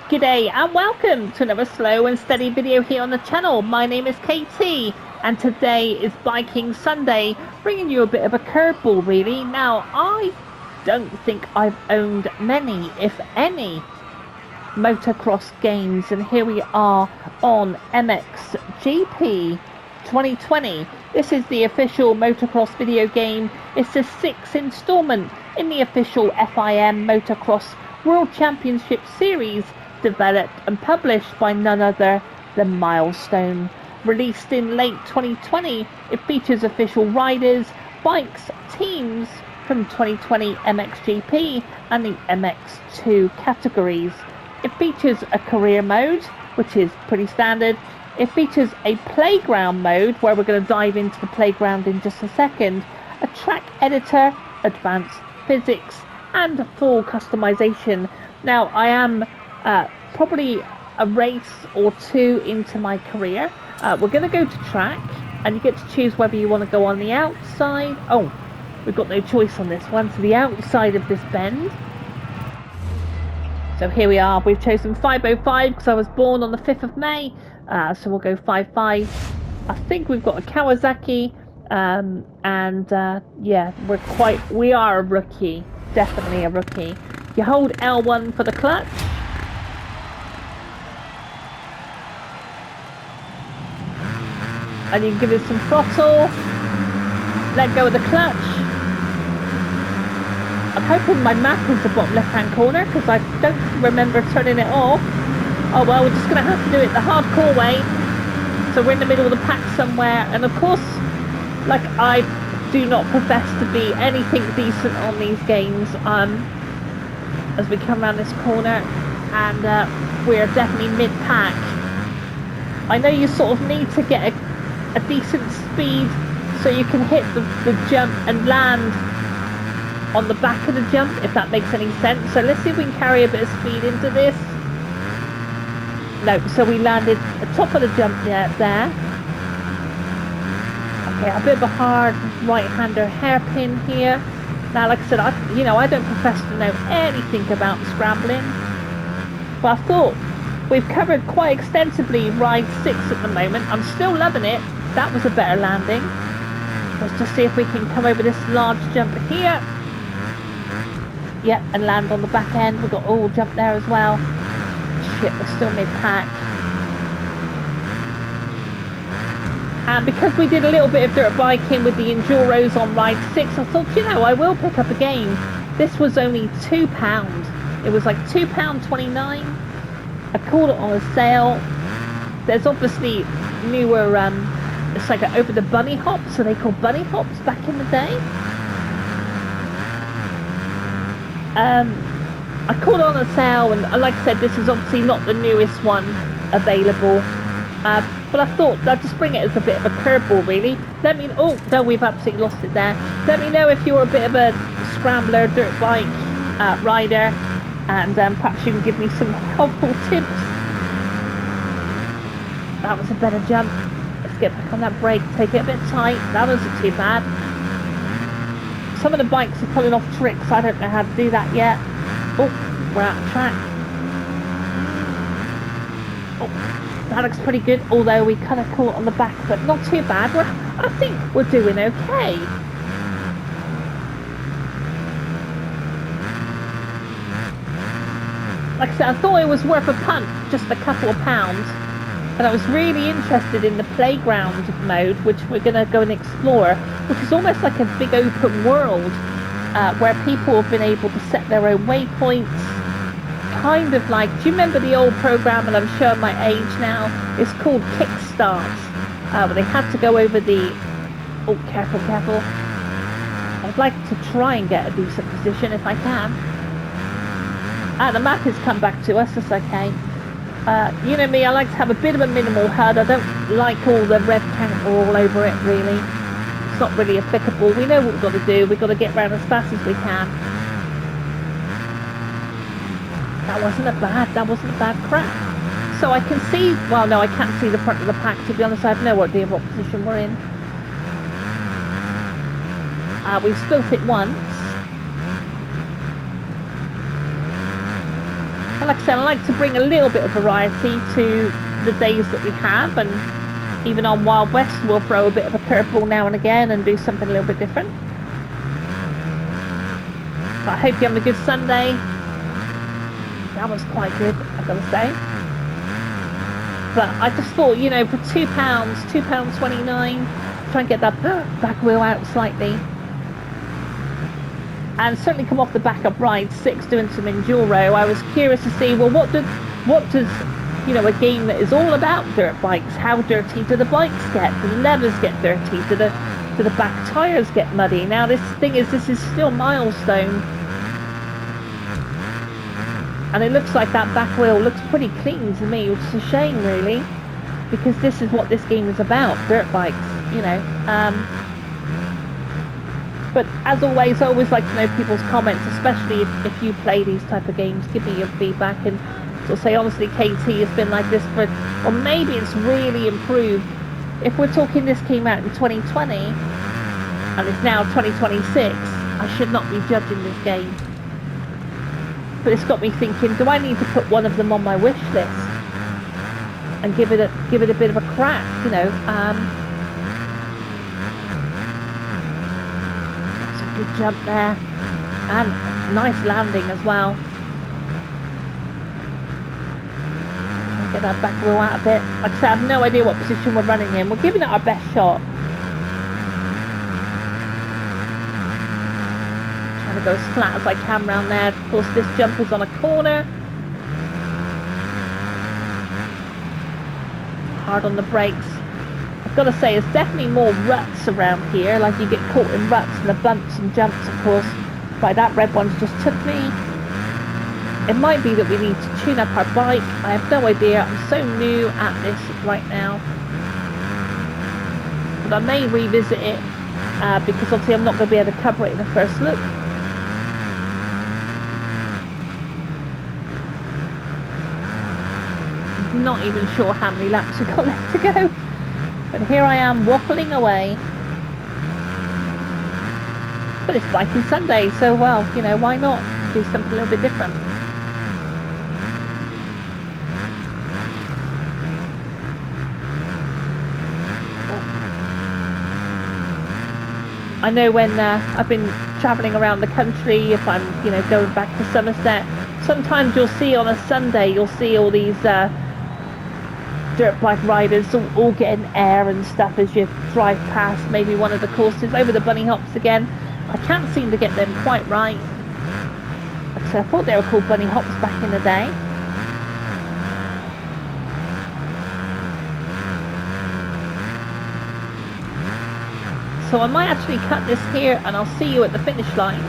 G'day and welcome to another slow and steady video here on the channel. My name is KT and today is Biking Sunday, bringing you a bit of a curveball really. Now, I don't think I've owned many, if any, motocross games, and here we are on Mxgp 2020. This is the official motocross video game. It's the 6th installment in the official FIM Motocross World Championship Series, developed and published by none other than Milestone. Released in late 2020, it features official riders, bikes, teams from 2020 MXGP and the MX2 categories. It features a career mode, which is pretty standard. It features a playground mode, where we're going to dive into the playground in just a second, a track editor, advanced physics, and full customization. Now, I am probably a race or two into my career. We're going to go to track, and you get to choose whether you want to go on the outside. Oh, we've got no choice on this one, so the outside of this bend. So here we are, we've chosen 505 because I was born on the 5th of May, so we'll go 55. I think we've got a Kawasaki, yeah, we are a rookie, definitely a rookie. You hold L1 for the clutch. And you can give it some throttle, let go of the clutch. I'm hoping my map is the bottom left hand corner because I don't remember turning it off. Oh well, we're just going to have to do it the hardcore way. So we're in the middle of the pack somewhere, and of course, like, I do not profess to be anything decent on these games. As we come around this corner, and we're definitely mid-pack. I know you sort of need to get a decent speed so you can hit the jump and land on the back of the jump, if that makes any sense. So let's see if we can carry a bit of speed into this. No, so we landed the top of the jump there. Okay, a bit of a hard right-hander hairpin here. Now, like I said, I don't profess to know anything about scrambling, but I thought we've covered quite extensively ride 6 at the moment. I'm still loving it. That was a better landing. Let's just see if we can come over this large jump here. Yep, and land on the back end. We've got all jump there as well. Shit, we're still mid-pack. And because we did a little bit of dirt biking with the Enduros on ride 6, I thought, I will pick up a game. This was only £2. It was like £2.29. I called it on a sale. There's obviously newer, it's like over the bunny hops, so they called bunny hops back in the day. I called it on a sale, and like I said, this is obviously not the newest one available. But I thought I'd just bring it as a bit of a curveball, really. Oh no, we've absolutely lost it there. Let me know if you're a bit of a scrambler, dirt bike rider, and perhaps you can give me some helpful tips. That was a better jump. Let's get back on that brake, take it a bit tight. That wasn't too bad. Some of the bikes are pulling off tricks. I don't know how to do that yet. Oh, we're out of track. Oh, that looks pretty good, although we kind of caught on the back, but not too bad. I think we're doing okay. Like I said, I thought it was worth a punt, just a couple of pounds. And I was really interested in the playground mode, which we're going to go and explore, which is almost like a big open world, where people have been able to set their own waypoints. Kind of like, do you remember the old program, and I'm showing my age now, it's called Kickstart, where they had to go over the, oh, careful, I'd like to try and get a decent position if I can. The map has come back to us, that's okay. You know me, I like to have a bit of a minimal HUD. I don't like all the rev count all over it, really. It's not really applicable. We know what we've got to do. We've got to get around as fast as we can. That wasn't a bad crack. So I can see, well no, I can't see the front of the pack, to be honest. I have no idea what position we're in. We've spilt it once. like I said, I like to bring a little bit of variety to the days that we have, and even on Wild West we'll throw a bit of a curveball now and again and do something a little bit different. But I hope you're having a good Sunday. That was quite good, I've got to say. But I just thought, you know, for £2, £2.29, try and get that back wheel out slightly. And certainly come off the back of Ride 6 doing some Enduro. I was curious to see, well, what does, you know, a game that is all about dirt bikes, how dirty do the bikes get? Do the leathers get dirty? Do the back tyres get muddy? Now this thing is, this is still Milestone. And it looks like that back wheel looks pretty clean to me, which is a shame really, because this is what this game is about, dirt bikes, you know. But as always, I always like to know people's comments, especially if you play these type of games. Give me your feedback, and so say honestly, KT has been like this for, or maybe it's really improved. If we're talking this came out in 2020 and it's now 2026, I should not be judging this game. But it's got me thinking, do I need to put one of them on my wish list and give it a bit of a crack, you know? Good jump there, and nice landing as well. Get that back wheel out a bit. Like I said, I have no idea what position we're running in. We're giving it our best shot. Trying to go as flat as I can around there. Of course, this jump is on a corner. Hard on the brakes. I've got to say, it's definitely more ruts around here, like you get caught in ruts and the bumps and jumps, of course. Right, that red one's just took me. It might be that we need to tune up our bike. I have no idea. I'm so new at this right now. But I may revisit it, because obviously I'm not going to be able to cover it in the first look. I'm not even sure how many laps we've got left to go. But here I am waffling away. But it's biking Sunday, so well, you know, why not do something a little bit different? I know when I've been travelling around the country, if I'm, you know, going back to Somerset, sometimes you'll see on a Sunday, you'll see all these dirt bike riders all getting air and stuff as you drive past maybe one of the courses over the bunny hops again. I can't seem to get them quite right. So I thought they were called bunny hops back in the day. So I might actually cut this here, and I'll see you at the finish line.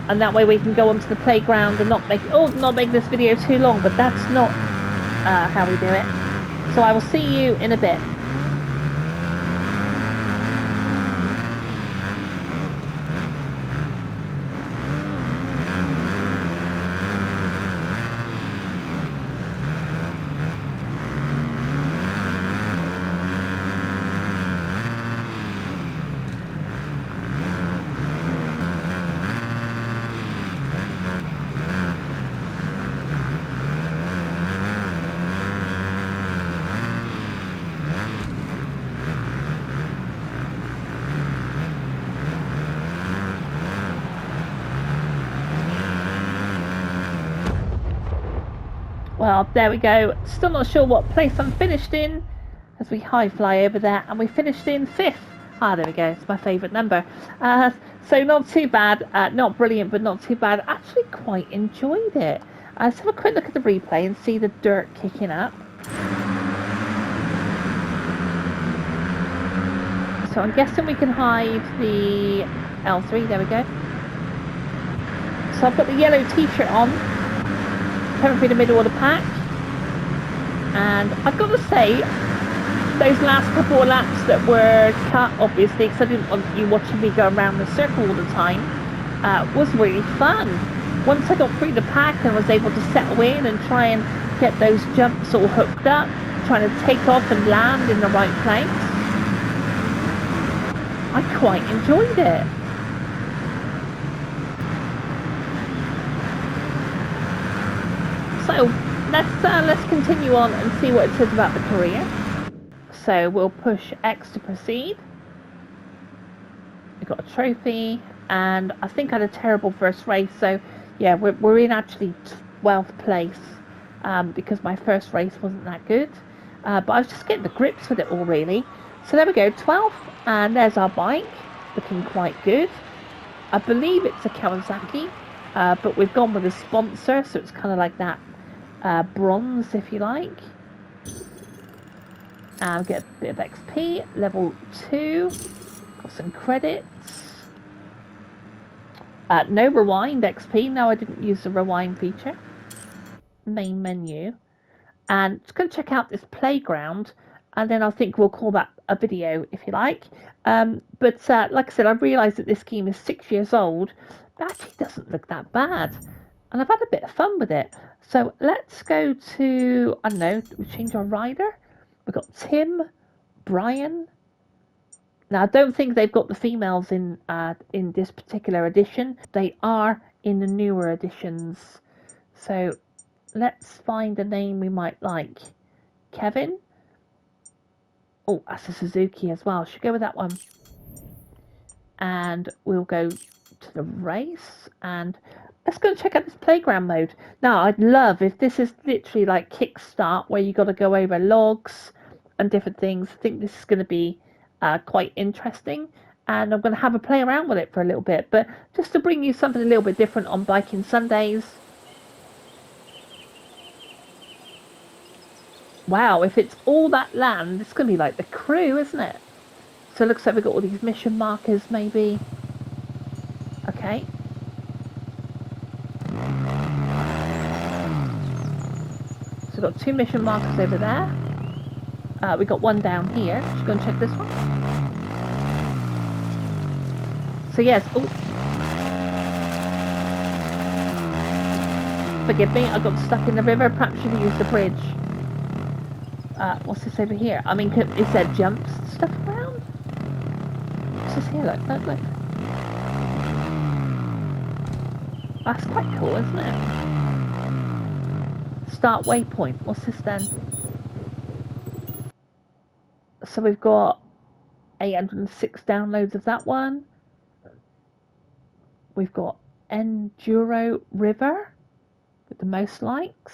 And that way we can go onto the playground and not make this video too long, but that's not how we do it. So I will see you in a bit. Well, there we go. Still not sure what place I'm finished in as we high fly over there, and we finished in 5th. Ah, there we go. It's my favourite number. So not too bad. Not brilliant, but not too bad. Actually quite enjoyed it. Let's have a quick look at the replay and see the dirt kicking up. So I'm guessing we can hide the L3. There we go. So I've got the yellow t-shirt on. Coming through the middle of the pack, and I've got to say, those last couple of laps that were cut, obviously, because I didn't want you watching me go around the circle all the time, was really fun. Once I got through the pack and was able to settle in and try and get those jumps all hooked up, trying to take off and land in the right place, I quite enjoyed it. So let's continue on and see what it says about the career. So we'll push X to proceed. We got a trophy, and I think I had a terrible first race. So yeah, we're in actually 12th place because my first race wasn't that good. But I was just getting the grips with it all really. So there we go, 12th, and there's our bike, looking quite good. I believe it's a Kawasaki, but we've gone with a sponsor, so it's kind of like that bronze, if you like. And get a bit of XP, level 2, got some credits. No rewind XP, no I didn't use the rewind feature. Main menu. And just going to check out this playground, and then I think we'll call that a video, if you like. But like I said, I've realised that this game is 6 years old. It actually doesn't look that bad. And I've had a bit of fun with it. So let's go to, I don't know, we change our rider. We've got Tim, Brian. Now, I don't think they've got the females in this particular edition. They are in the newer editions. So let's find a name we might like. Kevin. Oh, that's a Suzuki as well. Should go with that one. And we'll go to the race. And let's go check out this playground mode. Now, I'd love if this is literally like Kickstart, where you got to go over logs and different things. I think this is going to be quite interesting. And I'm going to have a play around with it for a little bit. But just to bring you something a little bit different on Biking Sundays. Wow, if it's all that land, it's going to be like the Crew, isn't it? So it looks like we've got all these mission markers, maybe. Okay. So we've got 2 mission markers over there. We've got one down here. Just go and check this one. So yes, oh. Forgive me, I got stuck in the river. Perhaps should have used the bridge. What's this over here? I mean, is there jumps and stuff around? What's this here? Look. That's quite cool, isn't it? Start waypoint. What's this then? So we've got 806 downloads of that one. We've got Enduro River with the most likes.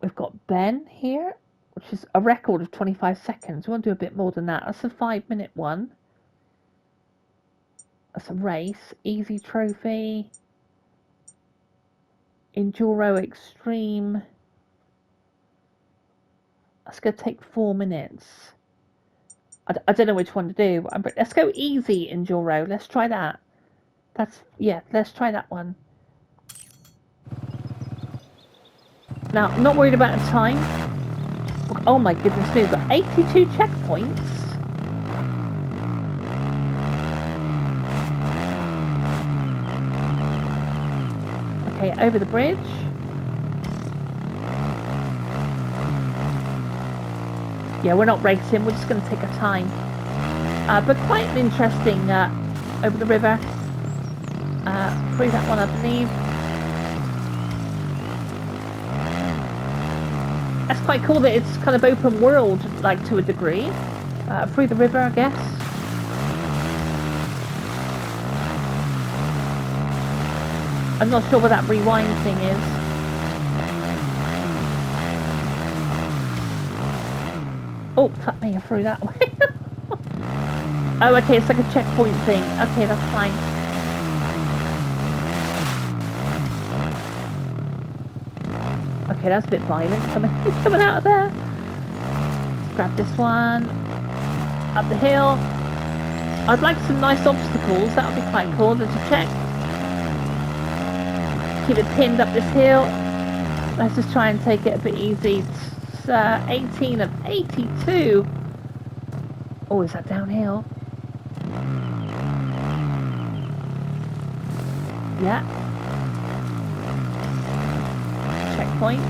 We've got Ben here, which is a record of 25 seconds. We want to do a bit more than that. That's a 5-minute one. That's a race. Easy trophy. Enduro Extreme. That's going to take 4 minutes. I don't know which one to do. But let's go easy Enduro. Let's try that. Let's try that one. Now, I'm not worried about the time. Oh my goodness me, we've got 82 checkpoints. Okay, over the bridge. Yeah, we're not racing, we're just going to take our time. But quite an interesting over the river. Through that one, I believe. That's quite cool that it's kind of open world, like, to a degree. Through the river, I guess. I'm not sure what that rewind thing is. Oh, fuck me, I threw that way. Oh, okay, it's like a checkpoint thing. Okay, that's fine. Okay, that's a bit violent. Coming out of there. Let's grab this one. Up the hill. I'd like some nice obstacles. That would be quite cool. There's a check. Keep it pinned up this hill. Let's just try and take it a bit easy. It's 18 of 82. Oh, is that downhill? Yeah. Checkpoint.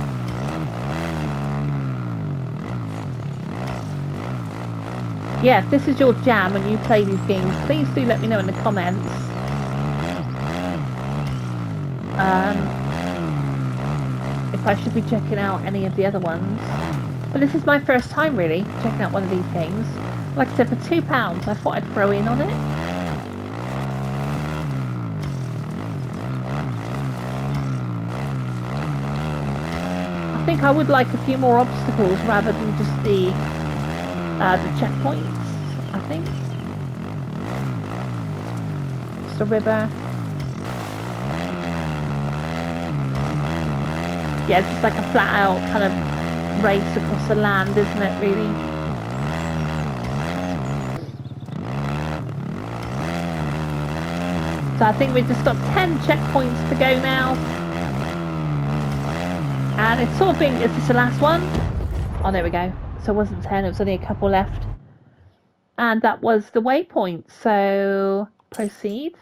Yeah, if this is your jam and you play these games, please do let me know in the comments. if I should be checking out any of the other ones. But this is my first time really checking out one of these games. Like I said, for £2, I thought I'd throw in on it. I think I would like a few more obstacles rather than just the checkpoints, I think. It's the river. Yeah, it's just like a flat out kind of race across the land, isn't it, really? So I think we've just got 10 checkpoints to go now. And it's sort of being, is this the last one? Oh, there we go. So it wasn't 10, it was only a couple left. And that was the waypoint. So proceed.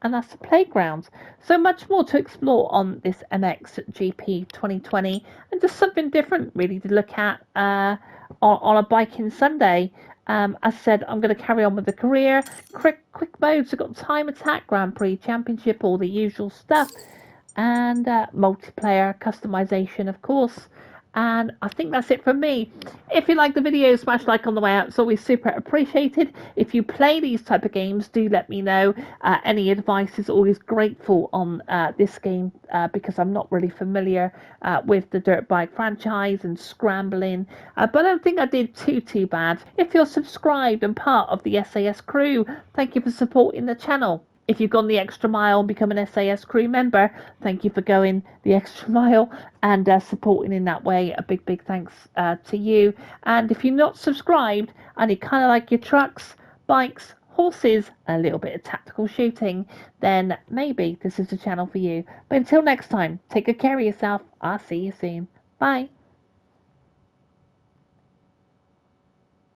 And that's the playground. So much more to explore on this Mxgp 2020, and just something different really to look at on a biking Sunday. As I said, I'm going to carry on with the career. Quick modes, we've got time attack, Grand Prix, championship, all the usual stuff, and multiplayer customization, of course. And I think that's it from me. If you like the video, smash like on the way out. It's always super appreciated. If you play these type of games, do let me know. Any advice is always grateful on this game because I'm not really familiar with the dirt bike franchise and Scrambling. But I don't think I did too bad. If you're subscribed and part of the SAS Crew, thank you for supporting the channel. If you've gone the extra mile and become an SAS Crew member, thank you for going the extra mile and supporting in that way. A big thanks to you. And if you're not subscribed and you kind of like your trucks, bikes, horses, a little bit of tactical shooting, then maybe this is the channel for you. But until next time, take good care of yourself. I'll see you soon. Bye.